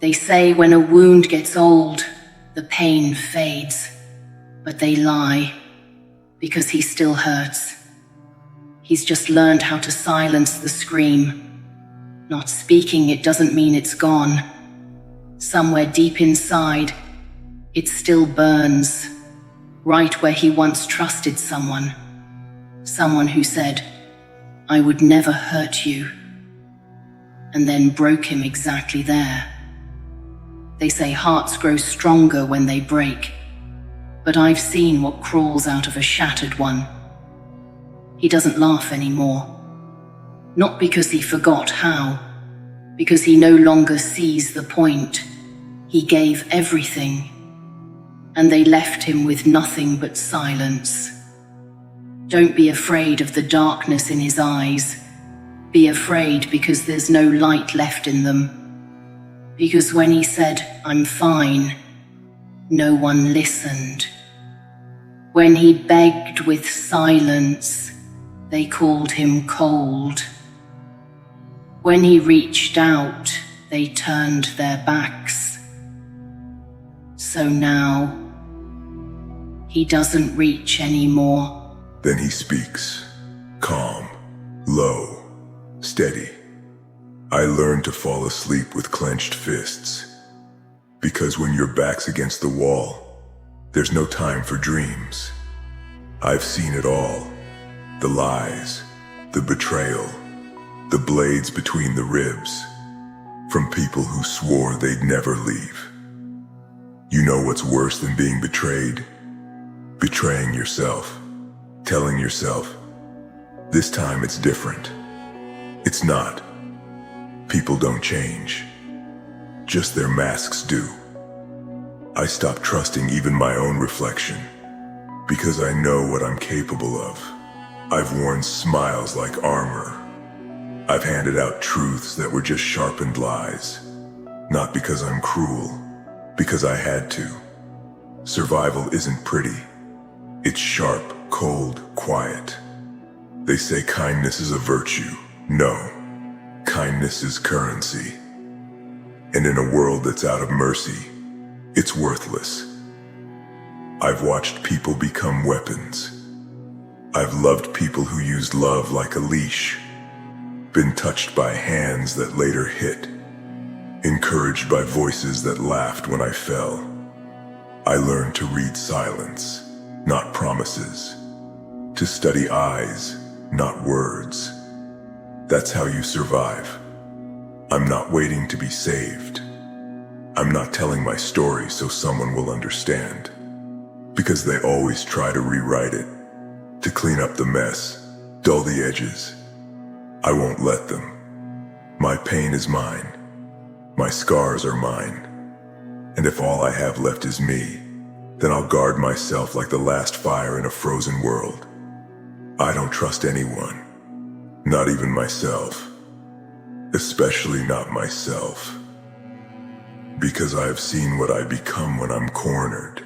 They say when a wound gets old, the pain fades. But they lie, because he still hurts. He's just learned how to silence the scream. Not speaking it doesn't mean it's gone. Somewhere deep inside, it still burns, right where he once trusted someone. Someone who said, "I would never hurt you," and then broke him exactly there. They say hearts grow stronger when they break, but I've seen what crawls out of a shattered one. He doesn't laugh anymore. Not because he forgot how, because he no longer sees the point. He gave everything, and they left him with nothing but silence. Don't be afraid of the darkness in his eyes. Be afraid because there's no light left in them. Because when he said, "I'm fine," no one listened. When he begged with silence, they called him cold. When he reached out, they turned their backs. So now, he doesn't reach anymore. Then he speaks, calm, low, steady. I learned to fall asleep with clenched fists, because when your back's against the wall, there's no time for dreams. I've seen it all, the lies, the betrayal, the blades between the ribs, from people who swore they'd never leave. You know what's worse than being betrayed? Betraying yourself. Telling yourself, this time it's different. It's not. People don't change. Just their masks do. I stopped trusting even my own reflection, because I know what I'm capable of. I've worn smiles like armor. I've handed out truths that were just sharpened lies. Not because I'm cruel, because I had to. Survival isn't pretty. It's sharp, cold, quiet. They say kindness is a virtue. No, kindness is currency. And in a world that's out of mercy, it's worthless. I've watched people become weapons. I've loved people who used love like a leash. Been touched by hands that later hit. Encouraged by voices that laughed when I fell. I learned to read silence, not promises. To study eyes, not words. That's how you survive. I'm not waiting to be saved. I'm not telling my story so someone will understand. Because they always try to rewrite it, to clean up the mess, dull the edges. I won't let them. My pain is mine. My scars are mine. And if all I have left is me, then I'll guard myself like the last fire in a frozen world. I don't trust anyone, not even myself, especially not myself, because I have seen what I become when I'm cornered.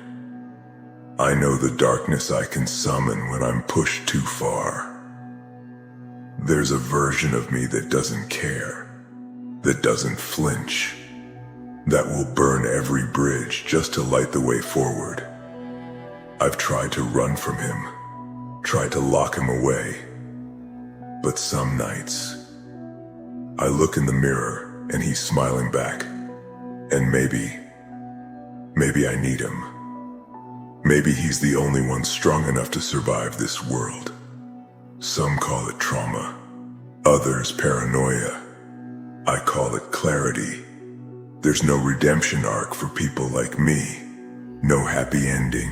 I know the darkness I can summon when I'm pushed too far. There's a version of me that doesn't care, that doesn't flinch, that will burn every bridge just to light the way forward. I've tried to run from him, tried to lock him away. But some nights, I look in the mirror and he's smiling back. And maybe I need him. Maybe he's the only one strong enough to survive this world. Some call it trauma, others paranoia. I call it clarity. There's no redemption arc for people like me. No happy ending.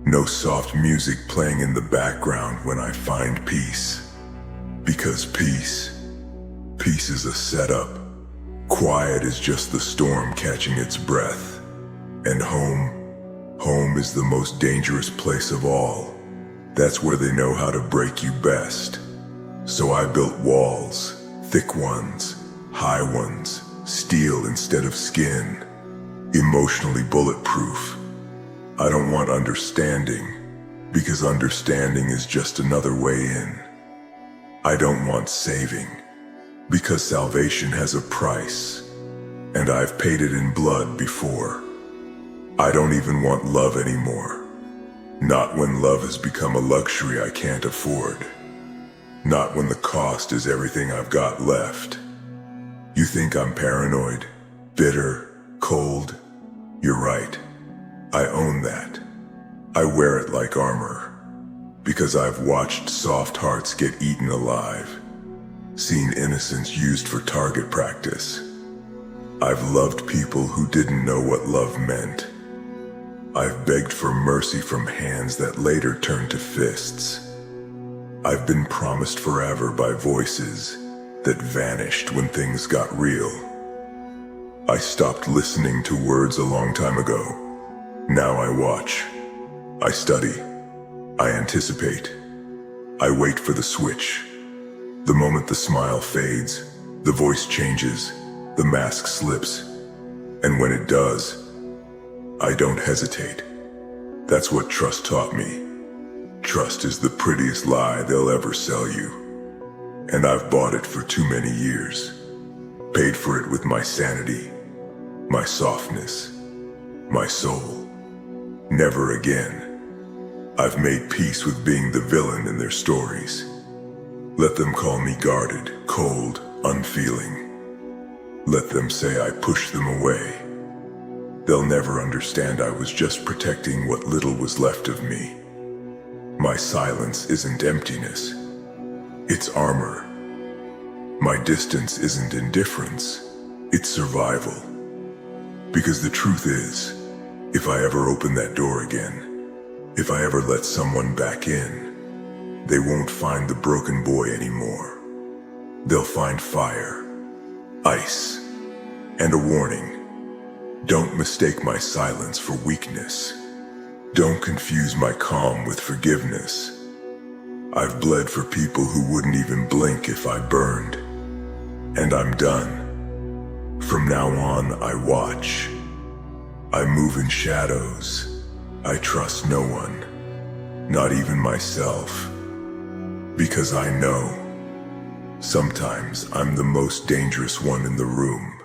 No soft music playing in the background when I find peace. Because peace is a setup. Quiet is just the storm catching its breath. And home is the most dangerous place of all. That's where they know how to break you best. So I built walls, thick ones, high ones, steel instead of skin, emotionally bulletproof. I don't want understanding, because understanding is just another way in. I don't want saving, because salvation has a price, and I've paid it in blood before. I don't even want love anymore. Not when love has become a luxury I can't afford. Not when the cost is everything I've got left. You think I'm paranoid, bitter, cold? You're right. I own that. I wear it like armor. Because I've watched soft hearts get eaten alive. Seen innocence used for target practice. I've loved people who didn't know what love meant. I've begged for mercy from hands that later turned to fists. I've been promised forever by voices that vanished when things got real. I stopped listening to words a long time ago. Now I watch. I study. I anticipate. I wait for the switch. The moment the smile fades, the voice changes, the mask slips, and when it does, I don't hesitate. That's what trust taught me. Trust is the prettiest lie they'll ever sell you. And I've bought it for too many years. Paid for it with my sanity, my softness, my soul. Never again. I've made peace with being the villain in their stories. Let them call me guarded, cold, unfeeling. Let them say I pushed them away. They'll never understand I was just protecting what little was left of me. My silence isn't emptiness. It's armor. My distance isn't indifference. It's survival. Because the truth is, if I ever open that door again, if I ever let someone back in, they won't find the broken boy anymore. They'll find fire, ice, and a warning. Don't mistake my silence for weakness. Don't confuse my calm with forgiveness. I've bled for people who wouldn't even blink if I burned. And I'm done. From now on, I watch. I move in shadows. I trust no one, not even myself. Because I know, sometimes I'm the most dangerous one in the room.